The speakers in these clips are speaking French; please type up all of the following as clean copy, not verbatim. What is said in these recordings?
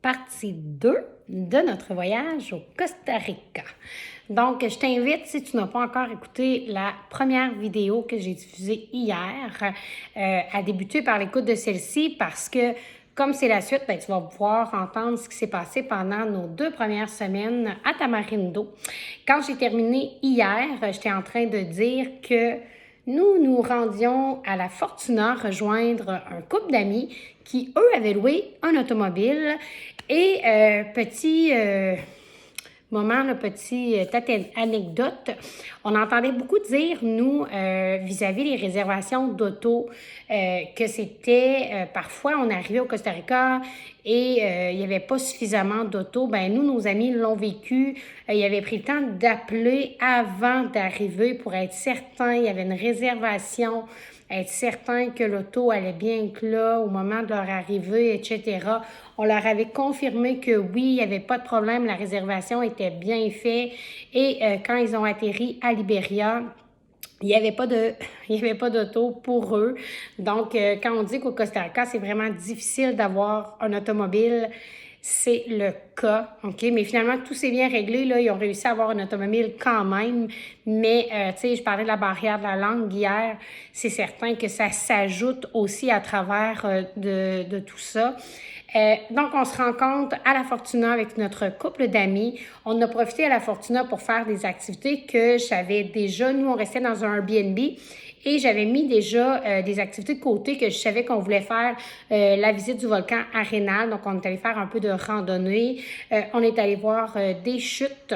partie 2 de notre voyage au Costa Rica. Donc, je t'invite, si tu n'as pas encore écouté la première vidéo que j'ai diffusée hier, à débuter par l'écoute de celle-ci parce que, comme c'est la suite, tu vas pouvoir entendre ce qui s'est passé pendant nos 2 premières semaines à Tamarindo. Quand j'ai terminé hier, j'étais en train de dire que nous nous rendions à la Fortuna rejoindre un couple d'amis qui, eux, avaient loué un automobile. Et petit moment, petite anecdote, on entendait beaucoup dire, nous, vis-à-vis des réservations d'auto, que c'était, parfois, on arrivait au Costa Rica et il n'y avait pas suffisamment d'auto. Ben nous, nos amis l'ont vécu. Ils avaient pris le temps d'appeler avant d'arriver pour être certain, il y avait une réservation, être certain que l'auto allait bien être là au moment de leur arrivée, etc. On leur avait confirmé que oui, il n'y avait pas de problème, la réservation était bien faite. Et quand ils ont atterri à Liberia, il n'y avait pas d'auto pour eux. Donc, quand on dit qu'au Costa Rica, c'est vraiment difficile d'avoir un automobile, c'est le cas, OK? Mais finalement, tout s'est bien réglé, là. Ils ont réussi à avoir un automobile quand même. Mais, tu sais, je parlais de la barrière de la langue hier. C'est certain que ça s'ajoute aussi à travers de tout ça. Donc, on se rencontre à la Fortuna avec notre couple d'amis. On a profité à la Fortuna pour faire des activités que j'avais déjà. Nous, on restait dans un Airbnb et j'avais mis déjà des activités de côté que je savais qu'on voulait faire. La visite du volcan Arenal. Donc, on est allé faire un peu de randonnée. On est allé voir des chutes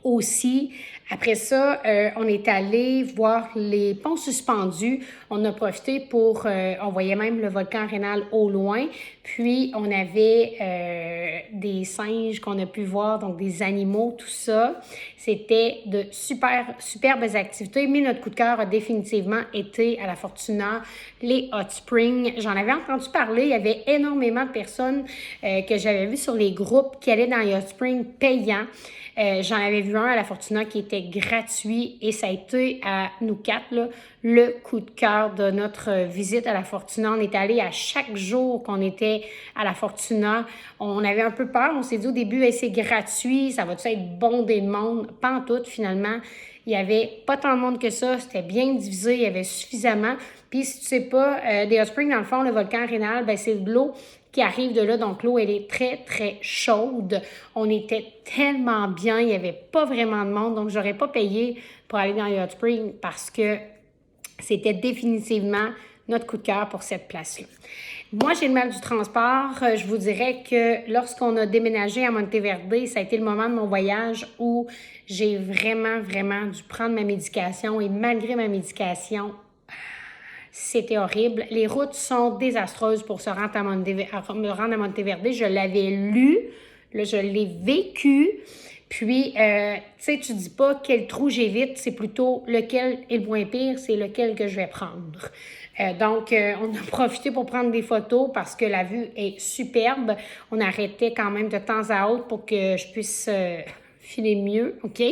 aussi. Après ça, on est allé voir les ponts suspendus. On a profité pour, on voyait même le volcan Arenal au loin. Puis, on avait des singes qu'on a pu voir, donc des animaux, tout ça. C'était de superbes activités, mais notre coup de cœur a définitivement été à la Fortuna, les hot springs. J'en avais entendu parler, il y avait énormément de personnes que j'avais vues sur les groupes qui allaient dans les hot springs payants. J'en avais vu un à la Fortuna qui était gratuit et ça a été à nous quatre là, le coup de cœur de notre visite à la Fortuna. On est allé à chaque jour qu'on était à la Fortuna. On avait un peu peur. On s'est dit au début, hey, c'est gratuit, ça va-tu être bondé de monde? Pas en tout, finalement. Il n'y avait pas tant de monde que ça. C'était bien divisé. Il y avait suffisamment. Puis, si tu sais pas, des hot springs, dans le fond, le volcan Arenal, ben, c'est de l'eau qui arrive de là. Donc, l'eau, elle est très, très chaude. On était tellement bien. Il n'y avait pas vraiment de monde. Donc, j'aurais pas payé pour aller dans les hot springs parce que c'était définitivement notre coup de cœur pour cette place-là. Moi, j'ai le mal du transport. Je vous dirais que lorsqu'on a déménagé à Monteverde, ça a été le moment de mon voyage où j'ai vraiment, vraiment dû prendre ma médication. Et malgré ma médication, c'était horrible. Les routes sont désastreuses pour se rendre me rendre à Monteverde. Je l'avais lu, là, je l'ai vécu. Puis, tu sais, tu dis pas quel trou j'évite, c'est plutôt lequel est le moins pire, c'est lequel que je vais prendre. Donc, on a profité pour prendre des photos parce que la vue est superbe. On arrêtait quand même de temps à autre pour que je puisse filer mieux, OK?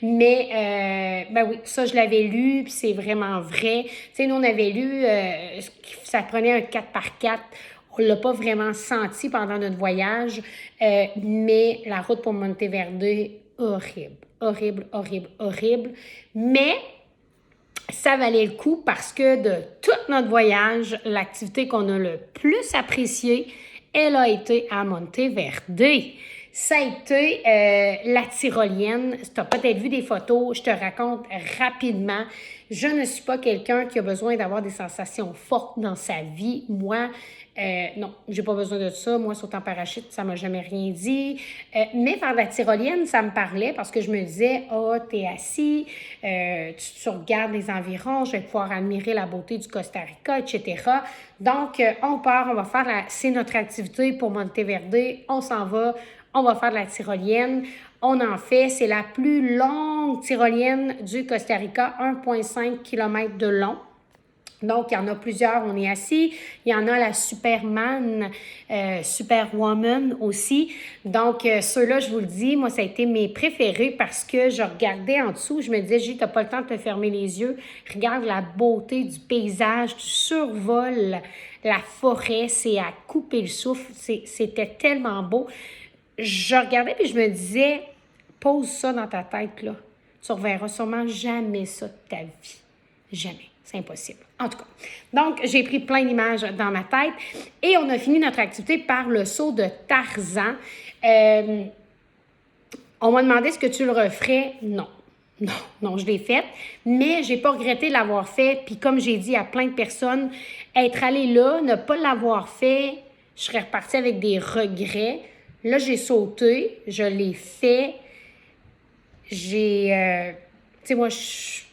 Mais, ben oui, ça, je l'avais lu, puis c'est vraiment vrai. Tu sais, nous, on avait lu, ça prenait un 4x4. On ne l'a pas vraiment senti pendant notre voyage, mais la route pour Monteverde, horrible, horrible, horrible, horrible. Mais ça valait le coup parce que de tout notre voyage, l'activité qu'on a le plus appréciée, elle a été à Monteverde. Ça a été la tyrolienne. Tu as peut-être vu des photos, je te raconte rapidement. Je ne suis pas quelqu'un qui a besoin d'avoir des sensations fortes dans sa vie. Moi, non, j'ai pas besoin de ça. Moi, sauter en parachute, ça m'a jamais rien dit. Mais faire de la tyrolienne, ça me parlait parce que je me disais, t'es assis, tu regardes les environs, je vais pouvoir admirer la beauté du Costa Rica, etc. Donc, on part, on va faire c'est notre activité pour Monteverde, on s'en va, on va faire de la tyrolienne. On en fait, c'est la plus longue tyrolienne du Costa Rica, 1,5 km de long. Donc, il y en a plusieurs, on est assis. Il y en a la Superman, Superwoman aussi. Donc, ceux-là, je vous le dis, moi, ça a été mes préférés parce que je regardais en dessous, je me disais, J, t'as pas le temps de te fermer les yeux. Regarde la beauté du paysage, tu survoles la forêt, c'est à couper le souffle. C'était tellement beau. Je regardais puis je me disais, pose ça dans ta tête, là. Tu ne reverras sûrement jamais ça de ta vie. Jamais. C'est impossible. En tout cas. Donc, j'ai pris plein d'images dans ma tête et on a fini notre activité par le saut de Tarzan. On m'a demandé est-ce que tu le referais? Non. Non, je l'ai fait, mais j'ai pas regretté de l'avoir fait. Puis comme j'ai dit à plein de personnes, être allé là, ne pas l'avoir fait, je serais repartie avec des regrets. Là, j'ai sauté, je l'ai fait. Tu sais, moi, je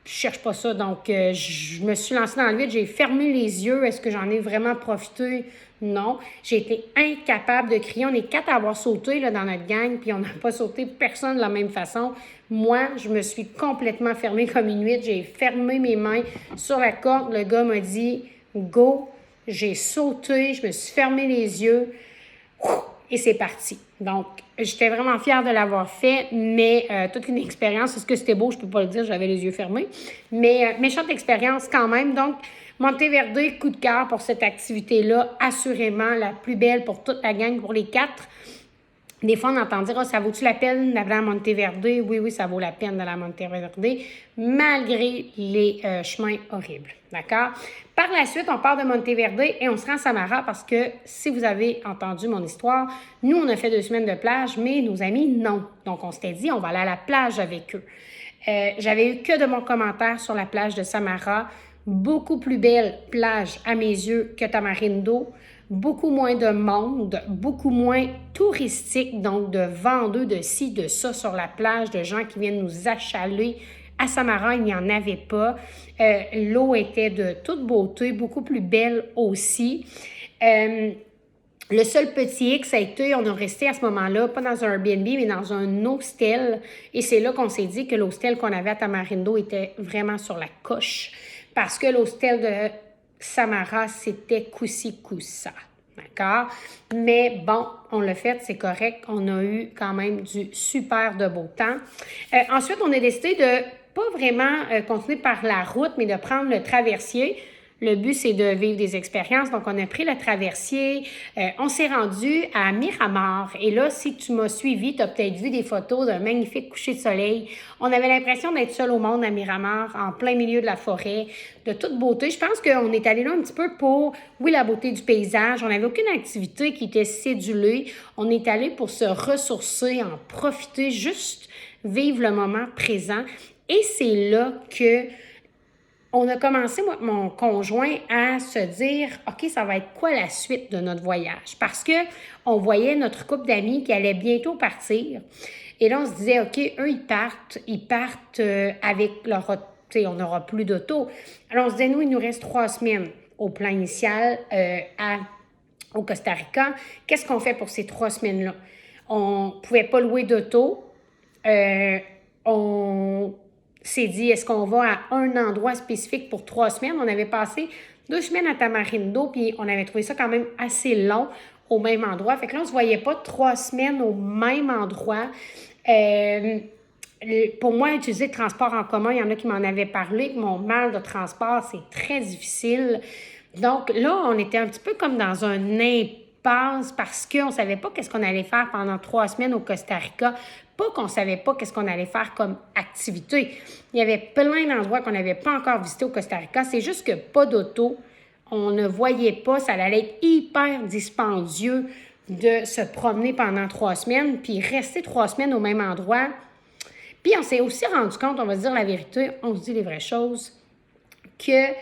cherche pas ça. Donc, je me suis lancée dans le vide. J'ai fermé les yeux. Est-ce que j'en ai vraiment profité? Non. J'ai été incapable de crier. On est 4 à avoir sauté là, dans notre gang, puis on n'a pas sauté personne de la même façon. Moi, je me suis complètement fermée comme une huître. J'ai fermé mes mains sur la corde. Le gars m'a dit « Go ». J'ai sauté. Je me suis fermé les yeux. Et c'est parti. Donc, j'étais vraiment fière de l'avoir fait, mais toute une expérience. Est-ce que c'était beau? Je ne peux pas le dire, j'avais les yeux fermés. Mais méchante expérience quand même. Donc, Monteverde, coup de cœur pour cette activité-là. Assurément la plus belle pour toute la gang, pour les 4. Des fois, on entend dire, ça vaut-tu la peine d'aller à Monteverde? Oui, ça vaut la peine d'aller à Monteverde, malgré les chemins horribles. D'accord? Par la suite, on part de Monteverde et on se rend à Samara parce que, si vous avez entendu mon histoire, nous, on a fait 2 semaines de plage, mais nos amis, non. Donc, on s'était dit, on va aller à la plage avec eux. J'avais eu que de bons commentaires sur la plage de Samara. Beaucoup plus belle plage à mes yeux que Tamarindo. Beaucoup moins de monde, beaucoup moins touristique, donc de vendeurs de ci, de ça sur la plage, de gens qui viennent nous achaler. À Samara, il n'y en avait pas. L'eau était de toute beauté, beaucoup plus belle aussi. Le seul petit X a été, on a resté à ce moment-là, pas dans un Airbnb, mais dans un hostel. Et c'est là qu'on s'est dit que l'hostel qu'on avait à Tamarindo était vraiment sur la coche. Parce que l'hostel de Samara, c'était coussi-coussa. D'accord? Mais bon, on l'a fait, c'est correct. On a eu quand même du super de beau temps. Ensuite, on a décidé de pas vraiment continuer par la route, mais de prendre le traversier. Le but, c'est de vivre des expériences. Donc, on a pris le traversier. On s'est rendu à Miramar. Et là, si tu m'as suivi, tu as peut-être vu des photos d'un magnifique coucher de soleil. On avait l'impression d'être seul au monde à Miramar, en plein milieu de la forêt, de toute beauté. Je pense qu'on est allé là un petit peu pour, oui, la beauté du paysage. On n'avait aucune activité qui était cédulée. On est allé pour se ressourcer, en profiter, juste vivre le moment présent. Et c'est là que on a commencé, moi, mon conjoint, à se dire, OK, ça va être quoi la suite de notre voyage? Parce que on voyait notre couple d'amis qui allait bientôt partir. Et là, on se disait, OK, eux, ils partent avec leur, tu sais, on n'aura plus d'auto. Alors, on se disait, nous, il nous reste 3 semaines au plan initial au Costa Rica. Qu'est-ce qu'on fait pour ces 3 semaines-là? On ne pouvait pas louer d'auto. On s'est dit, est-ce qu'on va à un endroit spécifique pour 3 semaines? On avait passé 2 semaines à Tamarindo, puis on avait trouvé ça quand même assez long au même endroit. Fait que là, on ne se voyait pas 3 semaines au même endroit. Pour moi, utiliser le transport en commun, il y en a qui m'en avaient parlé, que mon mal de transport, c'est très difficile. Donc là, on était un petit peu comme dans un impasse parce qu'on ne savait pas qu'est-ce qu'on allait faire pendant 3 semaines au Costa Rica. Pas qu'on ne savait pas qu'est-ce qu'on allait faire comme activité. Il y avait plein d'endroits qu'on n'avait pas encore visités au Costa Rica. C'est juste que pas d'auto. On ne voyait pas. Ça allait être hyper dispendieux de se promener pendant 3 semaines puis rester 3 semaines au même endroit. Puis on s'est aussi rendu compte, on va se dire la vérité, on se dit les vraies choses, que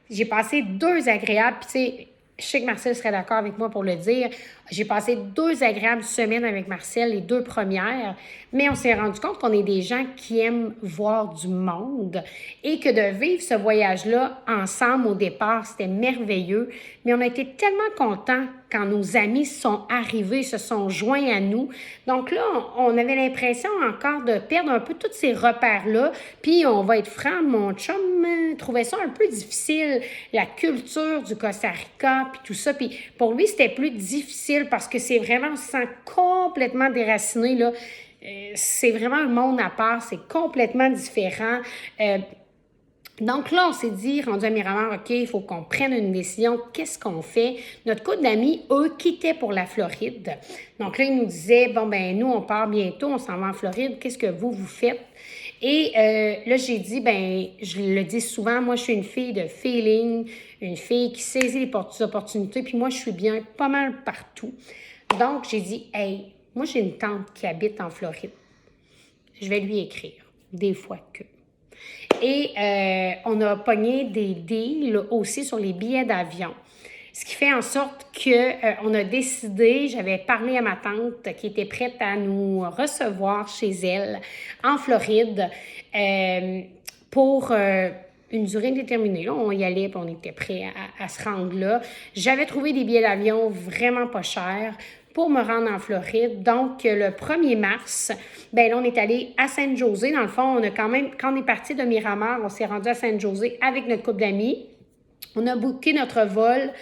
j'ai passé 2 agréables. Puis tu sais, Je sais que Marcel serait d'accord avec moi pour le dire. J'ai passé 2 agréables semaines avec Marcel, les 2 premières, mais on s'est rendu compte qu'on est des gens qui aiment voir du monde et que de vivre ce voyage-là ensemble au départ, c'était merveilleux. Mais on a été tellement contents quand nos amis sont arrivés, se sont joints à nous. Donc là, on avait l'impression encore de perdre un peu tous ces repères-là. Puis on va être franc, mon chum trouvait ça un peu difficile, la culture du Costa Rica, puis tout ça. Puis pour lui, c'était plus difficile parce que c'est vraiment, on se sent complètement déraciné, là. C'est vraiment un monde à part, c'est complètement différent. Donc là, on s'est dit, rendu à Miramar, OK, il faut qu'on prenne une décision. Qu'est-ce qu'on fait? Notre couple d'amis, eux, quittaient pour la Floride. Donc là, ils nous disaient, bon, ben nous, on part bientôt, on s'en va en Floride. Qu'est-ce que vous faites? Et là, j'ai dit, ben je le dis souvent, moi, je suis une fille de feeling, une fille qui saisit les opportunités, puis moi, je suis bien pas mal partout. Donc, j'ai dit, hey, moi, j'ai une tante qui habite en Floride. Je vais lui écrire, des fois que. Et on a pogné des deals aussi sur les billets d'avion. Ce qui fait en sorte qu'on a décidé, j'avais parlé à ma tante qui était prête à nous recevoir chez elle en Floride pour une durée indéterminée. Là, on y allait et on était prêts à se rendre là. J'avais trouvé des billets d'avion vraiment pas chers pour me rendre en Floride. Donc, le 1er mars, ben là, on est allé à San-José. Dans le fond, on a quand même, quand on est parti de Miramar, on s'est rendu à San-José avec notre couple d'amis. On a booké notre vol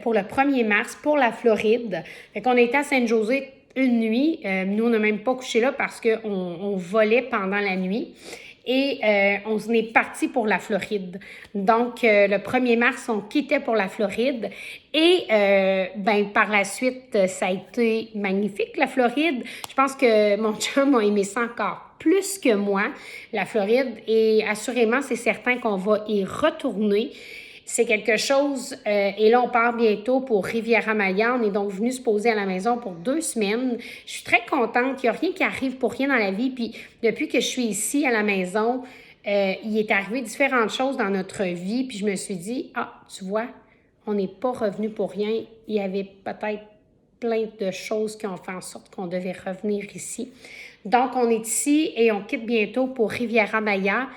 pour le 1er mars pour la Floride. Fait qu'on était à San-José une nuit. Nous, on n'a même pas couché là parce qu'on volait pendant la nuit. Et on est parti pour la Floride. Donc, le 1er mars, on quittait pour la Floride. Et ben par la suite, ça a été magnifique, la Floride. Je pense que mon chum a aimé ça encore plus que moi, la Floride. Et assurément, c'est certain qu'on va y retourner. C'est quelque chose, et là, on part bientôt pour Riviera-Maya. On est donc venu se poser à la maison pour 2 semaines. Je suis très contente. Il n'y a rien qui arrive pour rien dans la vie. Puis, depuis que je suis ici à la maison, il est arrivé différentes choses dans notre vie. Puis, je me suis dit, ah, tu vois, on n'est pas revenu pour rien. Il y avait peut-être plein de choses qui ont fait en sorte qu'on devait revenir ici. Donc, on est ici et on quitte bientôt pour Riviera-Maya.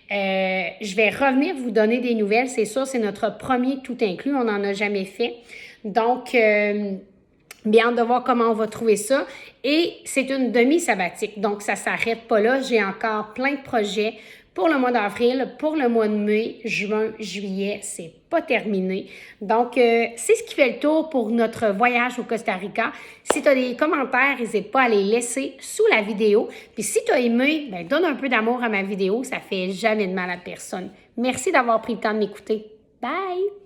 Je vais revenir vous donner des nouvelles, c'est sûr, c'est notre premier tout inclus, on n'en a jamais fait. Donc, bien hâte de voir comment on va trouver ça. Et c'est une demi-sabbatique, donc ça ne s'arrête pas là. J'ai encore plein de projets pour le mois d'avril, pour le mois de mai, juin, juillet, c'est pas terminé. Donc, c'est ce qui fait le tour pour notre voyage au Costa Rica. Si tu as des commentaires, n'hésite pas à les laisser sous la vidéo. Puis si tu as aimé, ben, donne un peu d'amour à ma vidéo, ça fait jamais de mal à personne. Merci d'avoir pris le temps de m'écouter. Bye!